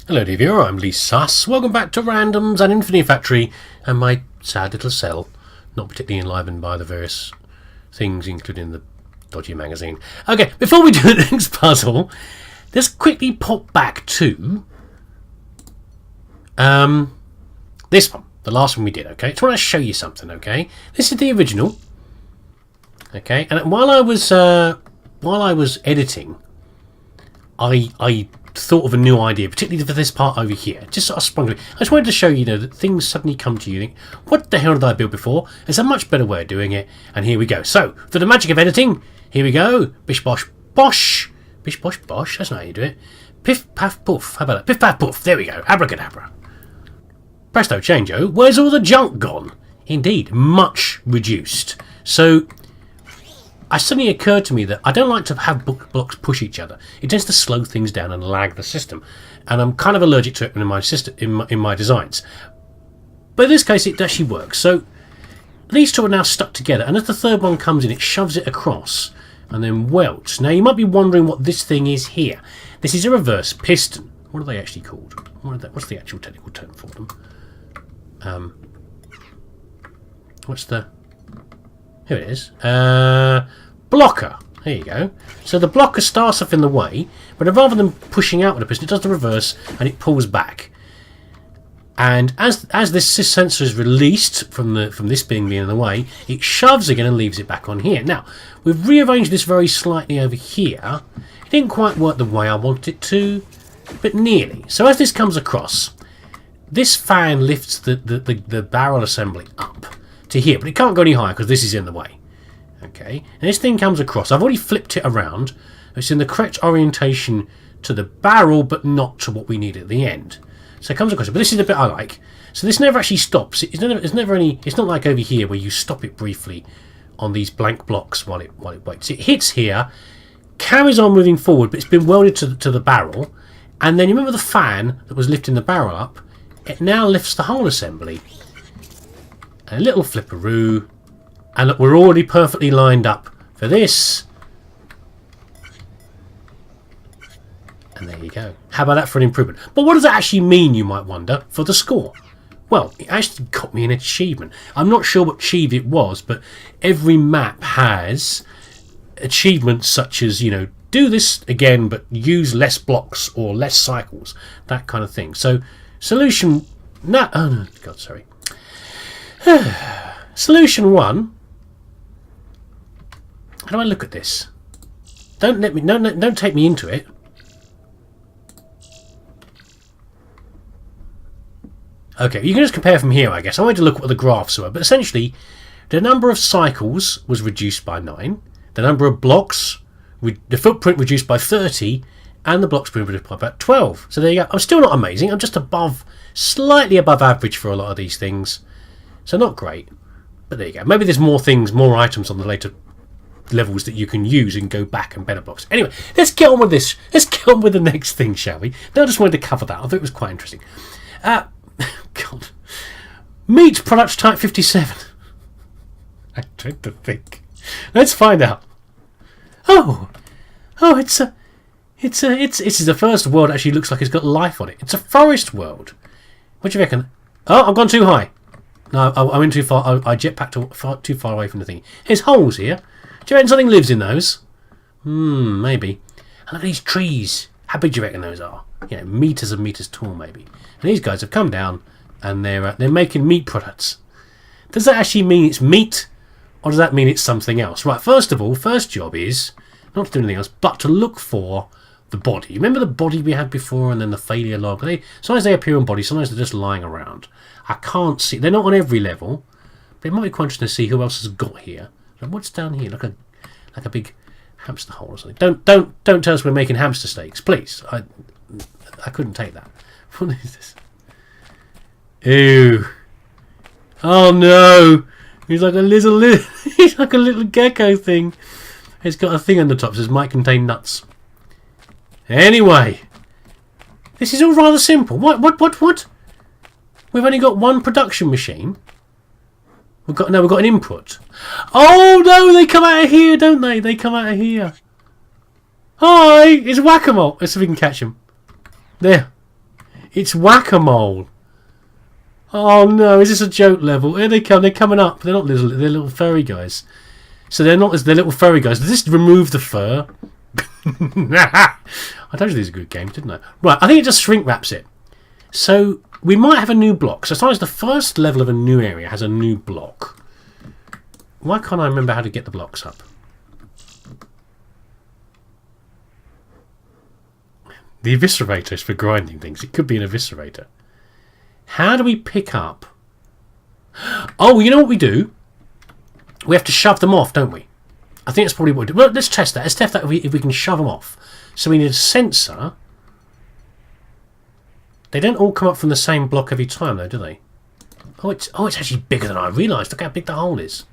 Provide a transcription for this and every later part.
Hello dear viewer, I'm leesusss. Welcome back to Randoms and Infinifactory and my sad little cell, not particularly enlivened by the various things including the dodgy magazine. Okay, before we do the next puzzle, let's quickly pop back to this one, the last one we did, okay? I just want to show you something, okay? This is the original. Okay, and while I was editing, I thought of a new idea, particularly for this part over here. Just sort of sprung to me. I just wanted to show you, that things suddenly come to you. You think, what the hell did I build before? There's a much better way of doing it, and here we go. So, for the magic of editing, here we go. Bish bosh bosh. Bish bosh bosh. That's not how you do it. Piff paff poof. How about that? Piff paff poof. There we go. Abracadabra. Presto changeo. Where's all the junk gone? Indeed, much reduced. So, it suddenly occurred to me that I don't like to have blocks push each other. It tends to slow things down and lag the system, and I'm kind of allergic to it in my system, in my designs. But in this case, it actually works. So these two are now stuck together, and as the third one comes in, it shoves it across and then welds. Now you might be wondering what this thing is here. This is a reverse piston. What are they actually called? What's the actual technical term for them? What's the... Here it is. Blocker. There you go. So the blocker starts off in the way, but rather than pushing out with a piston, it does the reverse and it pulls back. And as this sensor is released from this being in the way, it shoves again and leaves it back on here. Now we've rearranged this very slightly over here. It didn't quite work the way I wanted it to, but nearly. So as this comes across, this fan lifts the barrel assembly up to here, but it can't go any higher because this is in the way. Okay, and this thing comes across. I've already flipped it around. It's in the correct orientation to the barrel, but not to what we need at the end. So it comes across. But this is the bit I like. So this never actually stops. It's never any. It's not like over here where you stop it briefly on these blank blocks while it waits. It hits here, carries on moving forward, but it's been welded to the barrel. And then you remember the fan that was lifting the barrel up? It now lifts the whole assembly. And a little flipperoo. And look, we're already perfectly lined up for this. And there you go. How about that for an improvement? But what does that actually mean, you might wonder, for the score? Well, it actually got me an achievement. I'm not sure what achievement it was, but every map has achievements such as, do this again, but use less blocks or less cycles. That kind of thing. So, solution... No, oh, no, God, sorry. Solution 1... How do I look at this? Don't take me into it. Okay, you can just compare from here, I guess. I wanted to look at what the graphs were, but essentially, the number of cycles was reduced by 9. The number of blocks, the footprint reduced by 30, and the blocks being reduced by about 12. So there you go. I'm still not amazing. I'm just slightly above average for a lot of these things. So not great, but there you go. Maybe there's more items on the later levels that you can use and go back and better blocks. Anyway, let's get on with this. Let's get on with the next thing, shall we? No, I just wanted to cover that. I thought it was quite interesting. God. Meat product type 57. I tried to think. Let's find out. Oh, this is the first world that actually looks like it's got life on it. It's a forest world. What do you reckon? Oh, I've gone too high. No, I went too far. I jetpacked too far away from the thing. There's holes here. Do you reckon something lives in those? Maybe. And look at these trees. How big do you reckon those are? Meters and meters tall, maybe. And these guys have come down and they're making meat products. Does that actually mean it's meat, or does that mean it's something else? Right. First of all, first job is not to do anything else, but to look for the body. Remember the body we had before, and then the failure log. Sometimes they appear on bodies. Sometimes they're just lying around. I can't see. They're not on every level, but it might be quite interesting to see who else has got here. What's down here? Like a big hamster hole or something. Don't tell us we're making hamster steaks, please. I couldn't take that. What is this? Ew. Oh no. He's like a little gecko thing. It's got a thing on the top that says might contain nuts. Anyway. This is all rather simple. What? We've only got one production machine. We've got an input. Oh no, they come out of here, don't they? They come out of here. Hi, it's whack-a-mole. Let's see if we can catch him. There. It's whack-a-mole. Oh no, is this a joke level? Here they come, they're coming up. They're not little, they're little furry guys. So they're not as they're little furry guys. Does this remove the fur? I told you these are good games, didn't I? Right, I think it just shrink wraps it. So we might have a new block. So as long as the first level of a new area has a new block. Why can't I remember how to get the blocks up? The eviscerator is for grinding things. It could be an eviscerator. How do we pick up? Oh, you know what we do? We have to shove them off, don't we? I think that's probably what we do. Well, let's test that. Let's test that if we can shove them off. So we need a sensor. They don't all come up from the same block every time, though, do they? Oh, it's actually bigger than I realised. Look how big the hole is.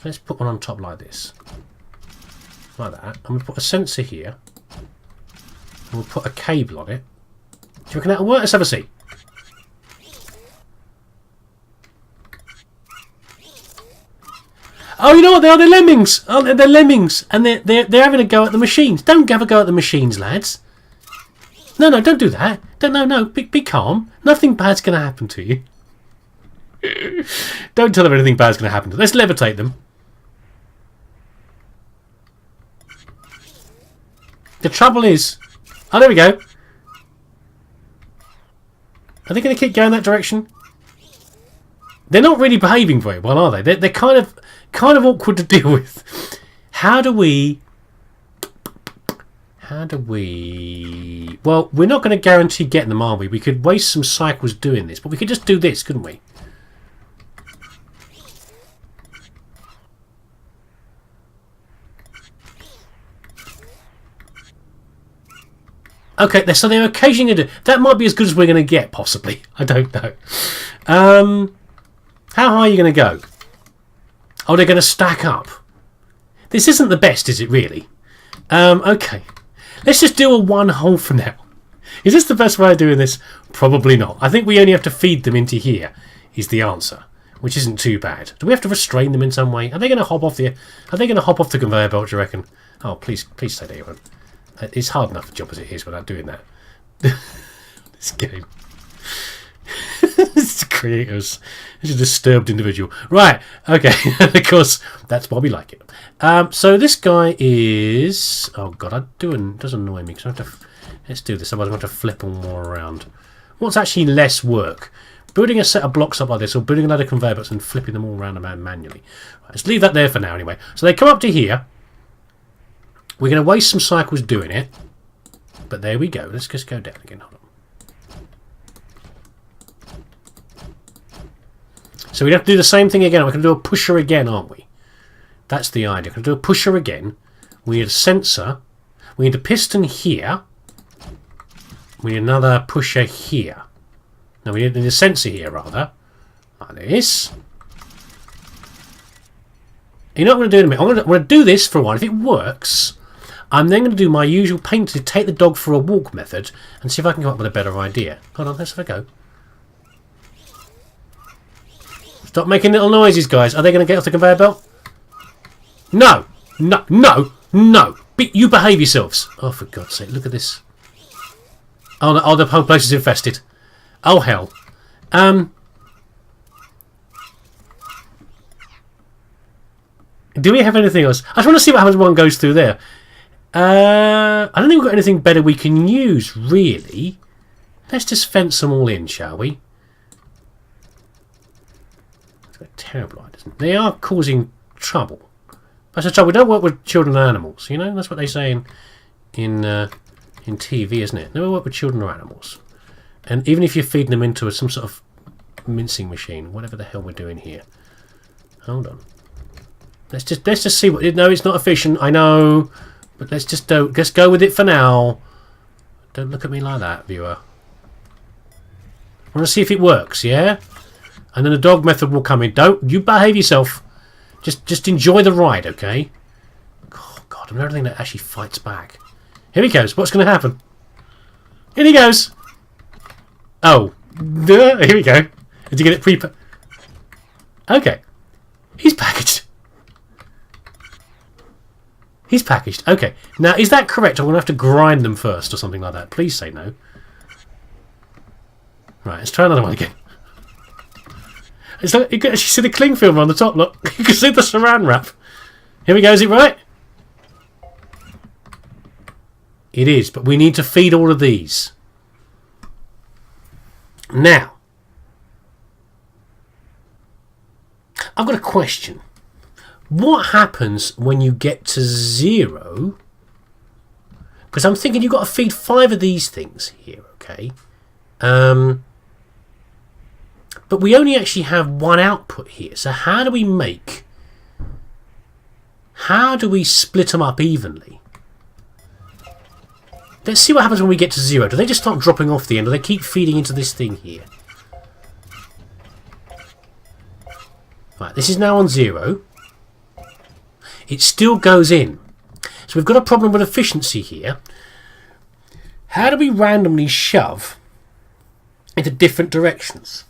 Let's put one on top like this. Like that. And we put a sensor here. And we'll put a cable on it. Do you reckon that'll work? Let's have a see. Oh, you know what they are? They're lemmings. Oh, they're lemmings, and they're having a go at the machines. Don't have a go at the machines, lads. No, don't do that. No. Be calm. Nothing bad's going to happen to you. Don't tell them anything bad's going to happen to them. Let's levitate them. The trouble is, oh, there we go. Are they going to keep going that direction? They're not really behaving very well, are they? They're kind of awkward to deal with. How do we... Well, we're not going to guarantee getting them, are we? We could waste some cycles doing this, but we could just do this, couldn't we? Okay, so they're occasionally going to do... That might be as good as we're going to get, possibly. I don't know. How high are you going to go? Oh, they're going to stack up. This isn't the best, is it, really? Okay. Let's just do a one hole for now. Is this the best way of doing this? Probably not. I think we only have to feed them into here, is the answer. Which isn't too bad. Do we have to restrain them in some way? Are they going to hop off the... Are they going to hop off the conveyor belt, do you reckon? Oh, please stay there, everyone. It's hard enough a job as it is without doing that. This game. It's the creators. It's a disturbed individual. Right, okay. Of course, that's why we like it. So this guy is... Oh, God, it does annoy me. Because I have to... Let's do this, otherwise I'm going to have to flip them more around. What's actually less work? Building a set of blocks up like this, or building another conveyor belts and flipping them all around manually. Right, let's leave that there for now, anyway. So they come up to here. We're going to waste some cycles doing it. But there we go. Let's just go down again. Hold on. So we'd have to do the same thing again. We're going to do a pusher again, aren't we? That's the idea. We're going to do a pusher again. We need a sensor. We need a piston here. We need another pusher here. No, we need a sensor here, rather. Like this. You know what I'm going to do in a minute? I'm going to do this for a while. If it works, I'm then going to do my usual paint to take the dog for a walk method and see if I can come up with a better idea. Hold on, let's have a go. Stop making little noises, guys. Are they going to get off the conveyor belt? No! You behave yourselves. Oh, for God's sake, look at this. Oh, the whole place is infested. Oh, hell. Do we have anything else? I just want to see what happens when one goes through there. I don't think we've got anything better we can use, really. Let's just fence them all in, shall we? It's got a terrible idea, isn't it? They are causing trouble. That's the trouble. We don't work with children and animals, you know? That's what they say in TV, isn't it? Never work with children or animals. And even if you're feeding them into some sort of mincing machine, whatever the hell we're doing here. Hold on. Let's just see what... No, it's not efficient, I know. But let's go with it for now. Don't look at me like that, viewer. I want to see if it works, yeah? And then the dog method will come in. Don't you behave yourself. Just enjoy the ride, okay? Oh, God, I'm everything that actually fights back. Here he goes. What's going to happen? In he goes. Oh. Here we go. Did you get it pre... Okay. He's packaged. He's packaged. Okay. Now, is that correct? I'm going to have to grind them first or something like that. Please say no. Right, let's try another one again. It's like, you can actually see the cling film on the top, look. You can see the saran wrap. Here we go, is it right? It is, but we need to feed all of these. Now, I've got a question. What happens when you get to 0? Because I'm thinking you've got to feed 5 of these things here, okay? But we only actually have 1 output here. So how do we split them up evenly? Let's see what happens when we get to 0. Do they just start dropping off the end, or do they keep feeding into this thing here? Right, this is now on 0. It still goes in. So we've got a problem with efficiency here. How do we randomly shove into different directions?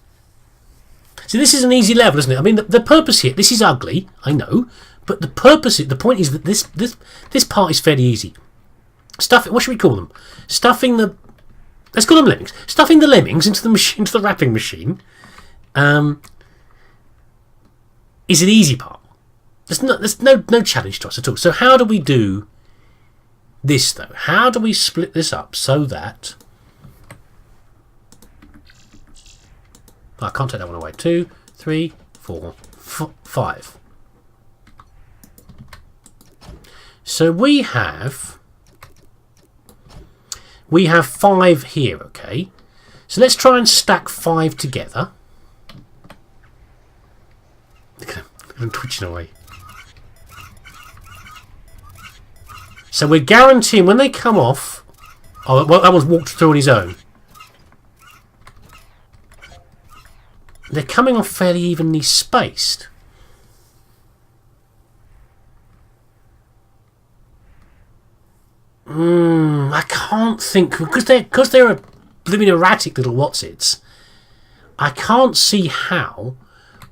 So this is an easy level, isn't it? I mean, the purpose here, this is ugly, I know, but the point is that this part is fairly easy. What should we call them? Let's call them lemmings. Stuffing the lemmings into the machine, into the wrapping machine, is an easy part. There's no challenge to us at all. So how do we do this though? How do we split this up so that I can't take that one away. 2, 3, 4, 5. So we have 5 here, okay? So let's try and stack 5 together. Look at him twitching away. So we're guaranteeing when they come off... Oh, well, that one's walked through on his own. They're coming off fairly evenly spaced. I can't think... Because they're a blooming erratic little whatsits, I can't see how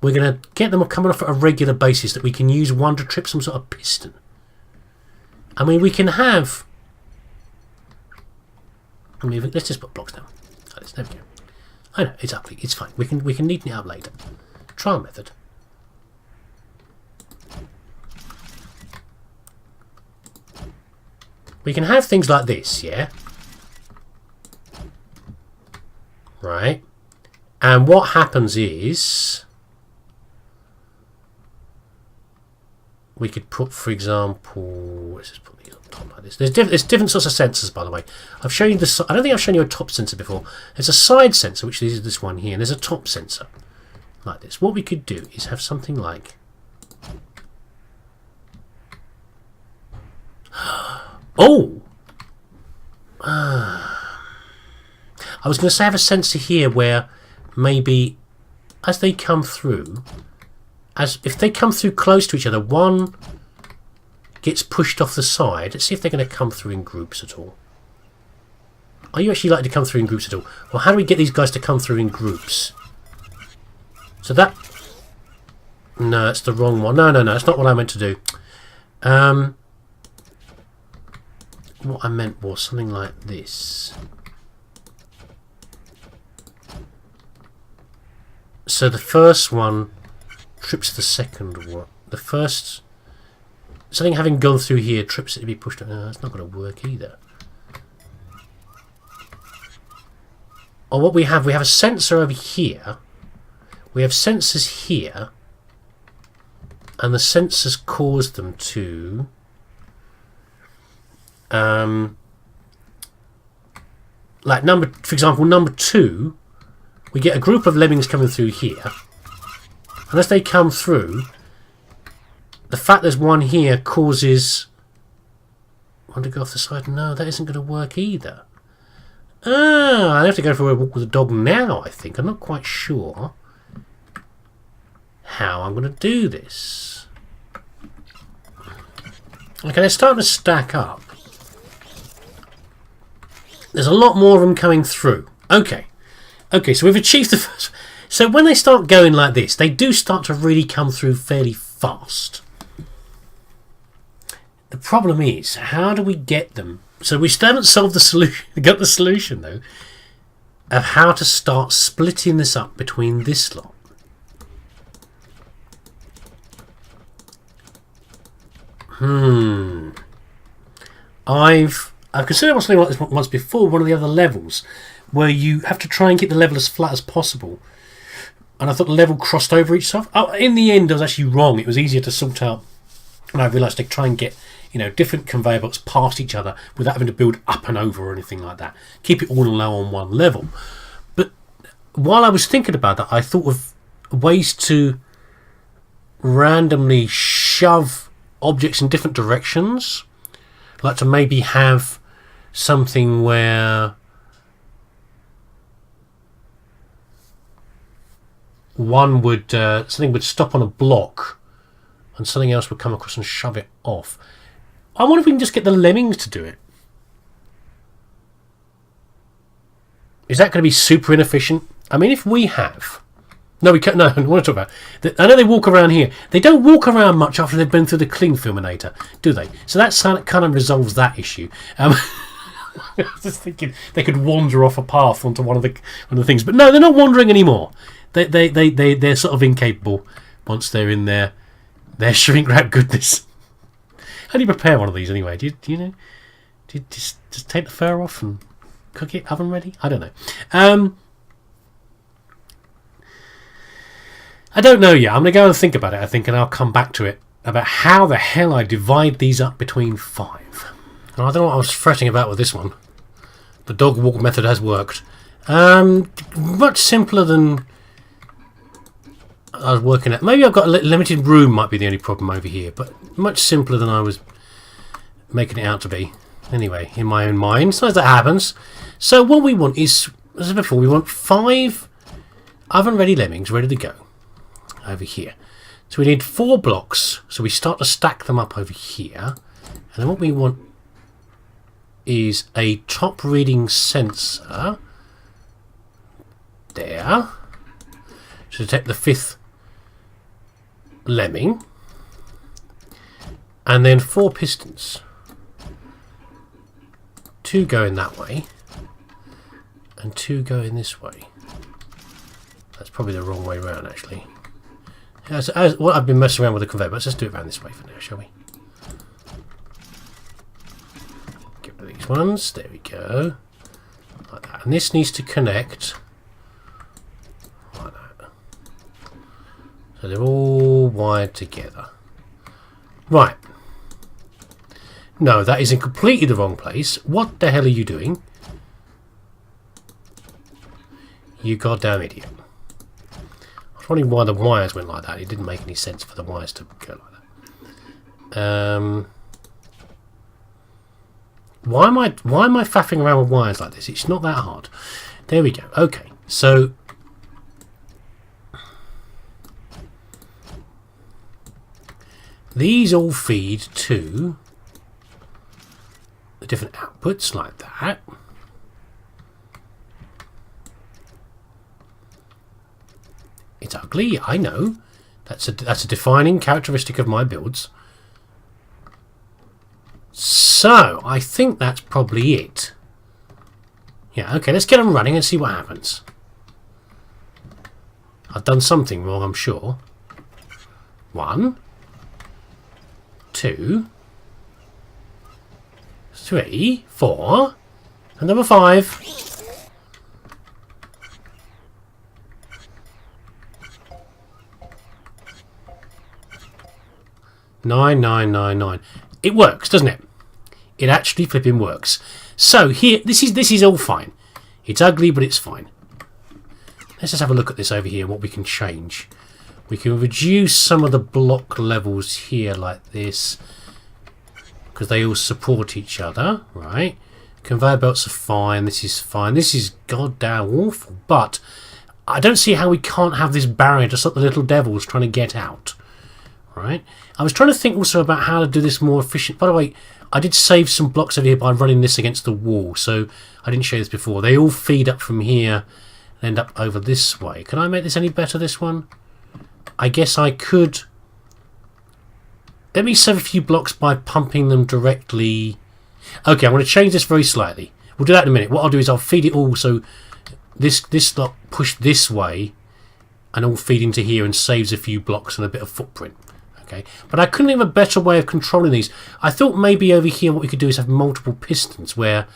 we're going to get them coming off at a regular basis that we can use one to trip some sort of piston. I mean, we can have... let's just put blocks down. There we go. I know, it's ugly. It's fine. We can neaten it up later. Trial method. We can have things like this, yeah? Right. And what happens is... we could put, for example... let's just put these on top like this. There's different sorts of sensors, by the way. I've shown you this. I don't think I've shown you a top sensor before. There's a side sensor, which is this one here, and there's a top sensor, like this. What we could do is have something like... oh! I was going to say have a sensor here where maybe as they come through, if they come through close to each other, one gets pushed off the side. Let's see if they're going to come through in groups at all. Are you actually likely to come through in groups at all? Well, how do we get these guys to come through in groups? So that... no, that's the wrong one. No, that's not what I meant to do. What I meant was something like this. So the first one trips the second one. The first... something having gone through here trips it to be pushed... no, that's not going to work either. Or what we have a sensor over here. We have sensors here. And the sensors cause them to... like for example, number 2, we get a group of lemmings coming through here. And as they come through, the fact there's one here causes one to go off the side. No, that isn't going to work either. I have to go for a walk with a dog now, I think. I'm not quite sure how I'm going to do this. Okay, they're starting to stack up. There's a lot more of them coming through. Okay, so we've achieved the first... so when they start going like this, they do start to really come through fairly fast. The problem is, how do we get them? So we still haven't solved the solution. Got the solution, though. of how to start splitting this up between this lot. I've considered something like this once before, one of the other levels, where you have to try and keep the level as flat as possible. And I thought the level crossed over each other. Oh, in the end, I was actually wrong. It was easier to sort out, and I realised to try and get different conveyor belts past each other without having to build up and over or anything like that. Keep it all low on one level. But while I was thinking about that, I thought of ways to randomly shove objects in different directions. Like to maybe have something where something would stop on a block and something else would come across and shove it off. I wonder if we can just get the Lemmings to do it. Is that going to be super inefficient? I mean, if we have... No, we can't. No, I want to talk about. I know they walk around here. They don't walk around much after they've been through the clean filminator, do they? So that kind of resolves that issue. I was just thinking they could wander off a path onto one of the things, but no, they're not wandering anymore. They're sort of incapable once they're in their shrink wrap goodness. How do you prepare one of these anyway? Do you know? Do you just take the fur off and cook it oven ready? I don't know. I don't know yet. I'm going to go and think about it, I think, and I'll come back to it about how the hell I divide these up between 5. And I don't know what I was fretting about with this one. The dog walk method has worked. Much simpler than I was working at. Maybe I've got a limited room might be the only problem over here, but much simpler than I was making it out to be. Anyway, in my own mind. Sometimes that happens. So what we want is, as I said before, we want 5 oven-ready Lemmings ready to go. Over here. So we need 4 blocks, so we start to stack them up over here, and then what we want is a top reading sensor there to detect the 5th Lemming, and then 4 pistons, 2 going that way and 2 going this way. That's probably the wrong way around actually. Well, I've been messing around with the conveyor, but let's just do it around this way for now, shall we? Get rid of these ones. There we go. Like that. And this needs to connect like that. So they're all wired together. Right. No, that is in completely the wrong place. What the hell are you doing? You goddamn idiot. I was wondering why the wires went like that. It didn't make any sense for the wires to go like that. Why am I faffing around with wires like this? It's not that hard. There we go. Okay, so these all feed to the different outputs like that. It's ugly, I know. That's a defining characteristic of my builds. So, I think that's probably it. Yeah, okay, let's get them running and see what happens. I've done something wrong, I'm sure. 1, 2, 3, 4, and number 5. 9999. It works, doesn't it? It actually flipping works. So here, this is all fine. It's ugly, but it's fine. Let's just have a look at this over here, what we can change. We can reduce some of the block levels here like this, because they all support each other, right? Conveyor belts are fine. This is fine. This is goddamn awful, but I don't see how we can't have this barrier to stop the little devils trying to get out. Right. I was trying to think also about how to do this more efficient. By the way, I did save some blocks over here by running this against the wall, so I didn't show this before. They all feed up from here and end up over this way. Can I make this any better, this one? I guess I could. Let me save a few blocks by pumping them directly. Okay, I'm going to change this very slightly. We'll do that in a minute. What I'll do is I'll feed it all so this lot push this way and all feed into here and saves a few blocks and a bit of footprint. Okay, but I couldn't have a better way of controlling these. I thought maybe over here what we could do is have multiple pistons where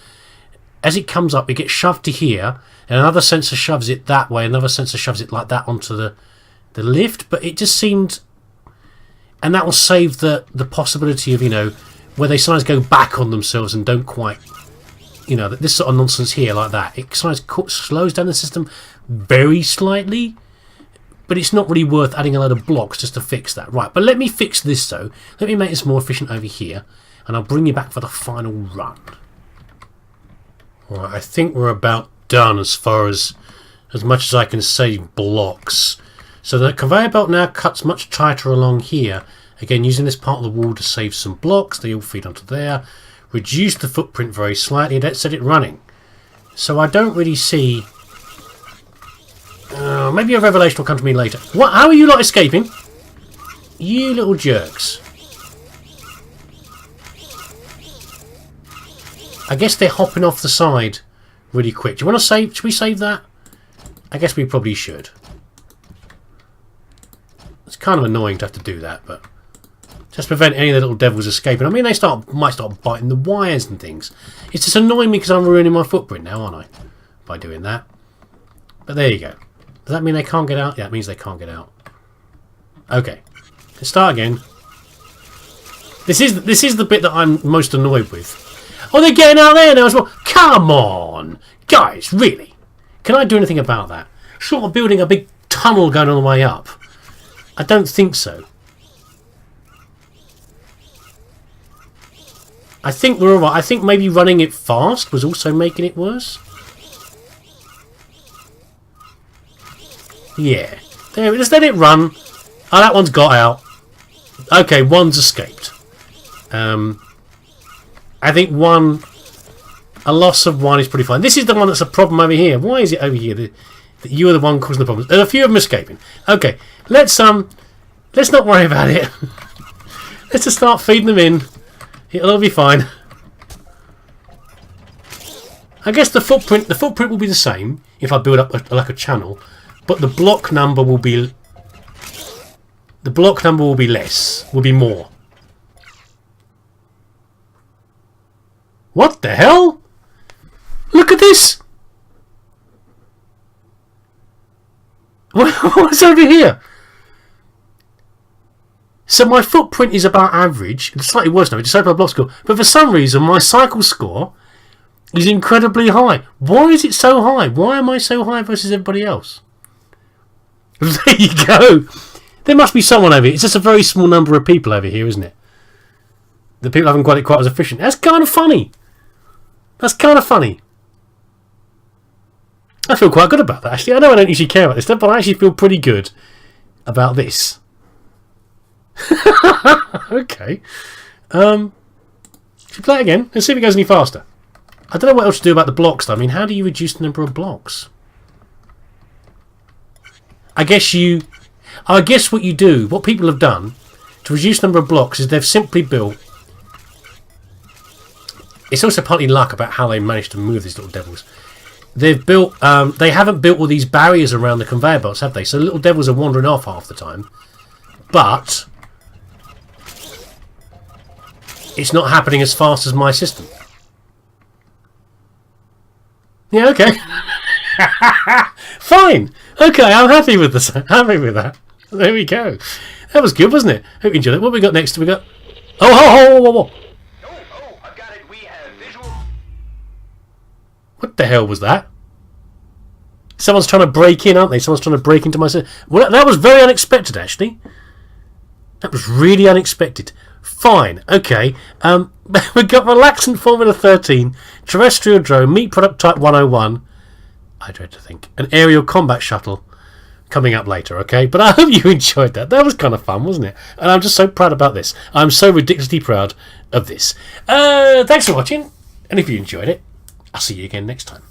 as it comes up it gets shoved to here and another sensor shoves it that way, another sensor shoves it like that onto the lift, but it just seemed, and that will save the possibility of, you know, where they sometimes go back on themselves and don't quite, you know, this sort of nonsense here like that. It sometimes slows down the system very slightly, but it's not really worth adding a load of blocks just to fix that. Right, but let me fix this though. Let me make this more efficient over here, and I'll bring you back for the final run. Right, I think we're about done as far as much as I can save blocks. So the conveyor belt now cuts much tighter along here. Again, using this part of the wall to save some blocks. They all feed onto there. Reduce the footprint very slightly. Let's set it running. So I don't really see... maybe a revelation will come to me later. What? How are you not escaping? You little jerks. I guess they're hopping off the side really quick. Do you want to save? Should we save that? I guess we probably should. It's kind of annoying to have to do that, but just prevent any of the little devils escaping. I mean, they might start biting the wires and things. It's just annoying me because I'm ruining my footprint now, aren't I? By doing that. But there you go. Does that mean they can't get out? Yeah, it means they can't get out. Okay. Let's start again. This is the bit that I'm most annoyed with. Oh, they're getting out there now as well. Come on! Guys, really? Can I do anything about that? Short of building a big tunnel going all the way up. I don't think so. I think we're alright. I think maybe running it fast was also making it worse. Yeah. There, just let it run. Oh, that one's got out. Okay, one's escaped. I think a loss of one is pretty fine. This is the one that's a problem over here. Why is it over here? You're the one causing the problems. There's a few of them escaping. Okay, let's not worry about it. Let's just start feeding them in. It'll all be fine. I guess the footprint will be the same if I build up like a channel, but the block number will be less. Will be more. What the hell? Look at this! What's over here? So my footprint is about average. It's slightly worse now. It's just over my block score. But for some reason, my cycle score is incredibly high. Why is it so high? Why am I so high versus everybody else? There you go. There must be someone over here. It's just a very small number of people over here, isn't it? The people haven't got it quite as efficient. That's kind of funny. That's kind of funny. I feel quite good about that, actually. I know I don't usually care about this stuff, but I actually feel pretty good about this. Okay. Should we play it again? Let's see if it goes any faster. I don't know what else to do about the blocks, though. I mean, how do you reduce the number of blocks? I guess what you do, what people have done to reduce the number of blocks is they've simply built... It's also partly luck about how they managed to move these little devils. They've built... they haven't built all these barriers around the conveyor belts, have they? So the little devils are wandering off half the time. But... it's not happening as fast as my system. Yeah, okay. Fine. Okay, I'm happy with this. Happy with that. There we go. That was good, wasn't it? Hope you enjoyed it. What we got next? We got... Oh. I've got it. We have visual. What the hell was that? Someone's trying to break in, aren't they? Someone's trying to break into my system. Well, that was very unexpected, actually. That was really unexpected. Fine, okay. We've got Relaxant Formula 13, Terrestrial Drone, Meat Product Type 101, I dread to think, an Aerial Combat Shuttle coming up later, okay? But I hope you enjoyed that. That was kind of fun, wasn't it? And I'm just so proud about this. I'm so ridiculously proud of this. Thanks for watching, and if you enjoyed it, I'll see you again next time.